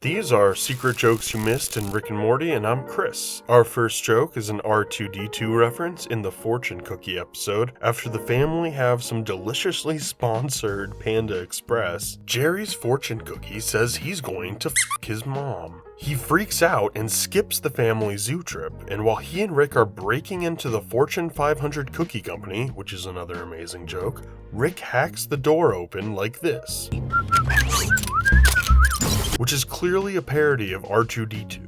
These are Secret Jokes You Missed in Rick and Morty, and I'm Chris. Our first joke is an R2-D2 reference in the Fortune Cookie episode. After the family have some deliciously sponsored Panda Express, Jerry's fortune cookie says he's going to f*** his mom. He freaks out and skips the family zoo trip, and while he and Rick are breaking into the Fortune 500 cookie company, which is another amazing joke, Rick hacks the door open like this, which is clearly a parody of R2-D2.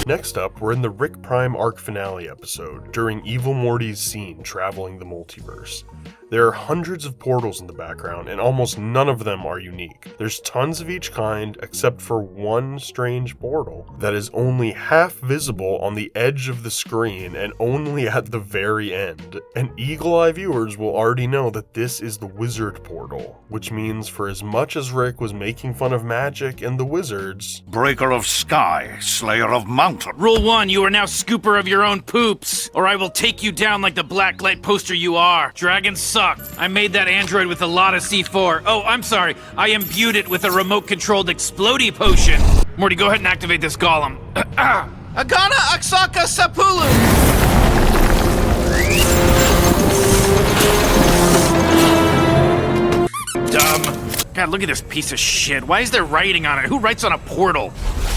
Next up, we're in the Rick Prime arc finale episode, during Evil Morty's scene traveling the multiverse. There are hundreds of portals in the background, and almost none of them are unique. There's tons of each kind, except for one strange portal that is only half visible on the edge of the screen and only at the very end. And Eagle Eye viewers will already know that this is the wizard portal, which means for as much as Rick was making fun of magic and the wizards, Breaker of sky, slayer of mountain. Rule 1, you are now scooper of your own poops, or I will take you down like the blacklight poster you are. Dragons suck. I made that android with a lot of C4. Oh, I'm sorry. I imbued it with a remote-controlled explodey potion. Morty, go ahead and activate this golem. Agana Aksaka Sapulu! Dumb. God, look at this piece of shit. Why is there writing on it? Who writes on a portal?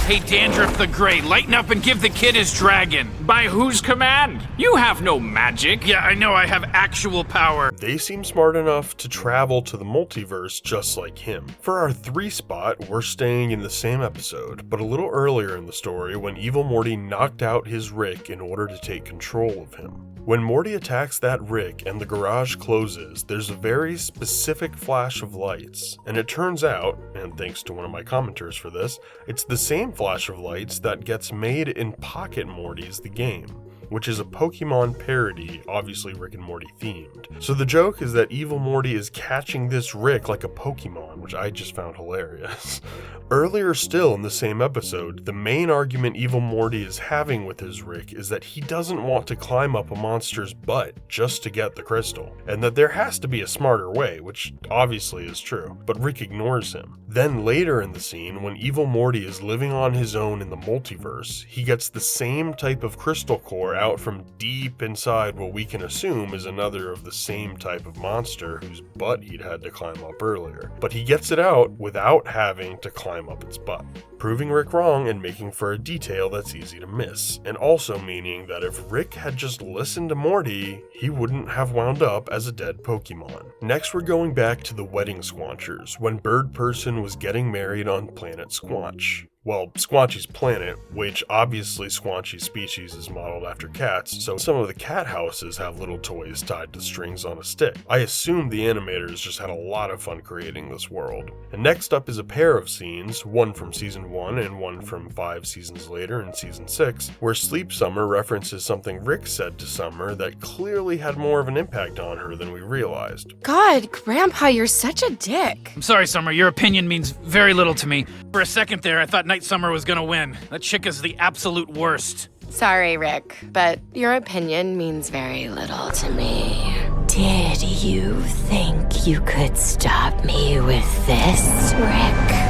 Hey, Dandruff the Grey, lighten up and give the kid his dragon. By whose command? You have no magic. Yeah, I know, I have actual power. they seem smart enough to travel to the multiverse just like him. For our 3 spot, we're staying in the same episode, but a little earlier in the story when Evil Morty knocked out his Rick in order to take control of him. When Morty attacks that Rick and the garage closes, there's a very specific flash of lights, and it turns out, and thanks to one of my commenters for this, it's the same flash of lights that gets made in Pocket Morty's The Game, which is a Pokemon parody, obviously Rick and Morty themed. So the joke is that Evil Morty is catching this Rick like a Pokemon, which I just found hilarious. Earlier still in the same episode, the main argument Evil Morty is having with his Rick is that he doesn't want to climb up a monster's butt just to get the crystal, and that there has to be a smarter way, which obviously is true, but Rick ignores him. Then later in the scene, when Evil Morty is living on his own in the multiverse, he gets the same type of crystal core out from deep inside what we can assume is another of the same type of monster whose butt he'd had to climb up earlier. But he gets it out without having to climb up its butt, proving Rick wrong and making for a detail that's easy to miss, and also meaning that if Rick had just listened to Morty, he wouldn't have wound up as a dead Pokemon. Next, we're going back to the wedding Squanchers, when Birdperson was getting married on planet Squanch. Well, Squanchy's planet, which obviously Squanchy's species is modeled after cats, so some of the cat houses have little toys tied to strings on a stick. I assume the animators just had a lot of fun creating this world. And next up is a pair of scenes, one from season 1 and one from 5 seasons later in season 6, where Sleep Summer references something Rick said to Summer that clearly had more of an impact on her than we realized. God, Grandpa, you're such a dick. I'm sorry, Summer, your opinion means very little to me. For a second there, I thought Night Summer was gonna win. That chick is the absolute worst. Sorry, Rick, but your opinion means very little to me. Did you think you could stop me with this, Rick?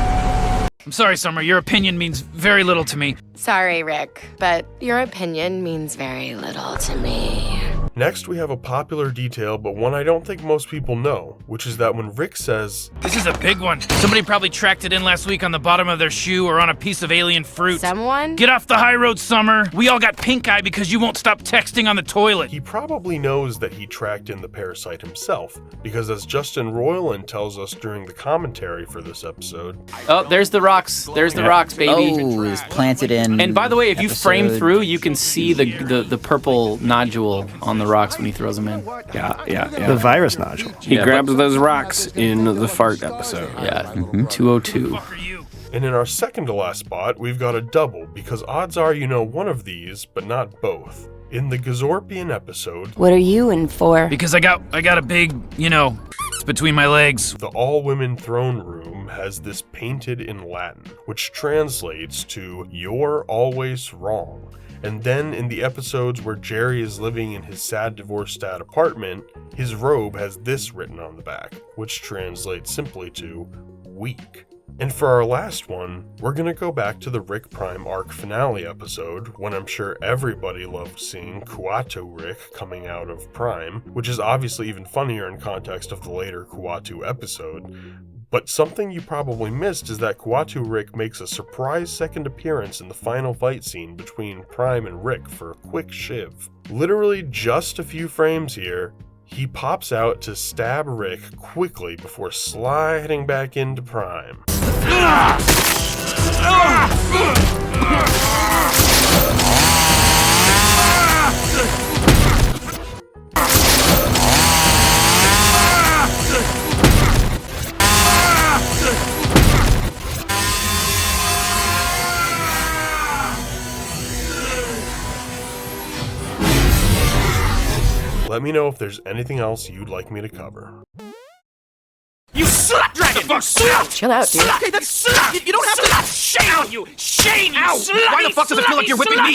I'm sorry, Summer, your opinion means very little to me. Sorry, Rick, but your opinion means very little to me. Next, we have a popular detail, but one I don't think most people know, which is that when Rick says, This is a big one. Somebody probably tracked it in last week on the bottom of their shoe or on a piece of alien fruit. Someone? Get off the high road, Summer. We all got pink eye because you won't stop texting on the toilet. he probably knows that he tracked in the parasite himself, because as Justin Roiland tells us during the commentary for this episode, Oh, there's the rocks. There's the rocks, baby. Oh, it's planted in. And by the way, if you frame episode through, you can see the purple nodule on the rocks when he throws them in. Yeah. The virus nodule. He Yeah, grabs those rocks in the fart episode. Yeah, 202. For you. and in our second to last spot, we've got a double, because odds are you know one of these, but not both. In the Gazorpian episode, What are you in for? Because I got a big, between my legs. the all-women throne room has this painted in Latin, which translates to "You're always wrong." And then in the episodes where Jerry is living in his sad divorced dad apartment, his robe has this written on the back, which translates simply to weak. And for our last one, we're gonna go back to the Rick Prime arc finale episode, when I'm sure everybody loved seeing Kuatu Rick coming out of Prime, which is obviously even funnier in context of the later Kuatu episode. But something you probably missed is that Kuatu Rick makes a surprise second appearance in the final fight scene between Prime and Rick for a quick shiv. Literally just a few frames here, he pops out to stab Rick quickly before sliding back into Prime. Let me know if there's anything else you'd like me to cover. You suck, Dragon! You suck! Chill out, dude. Okay, that's you don't have to. Shame on you! Shame! You Ow! slutty, Why the fuck does it feel like you're whipping me?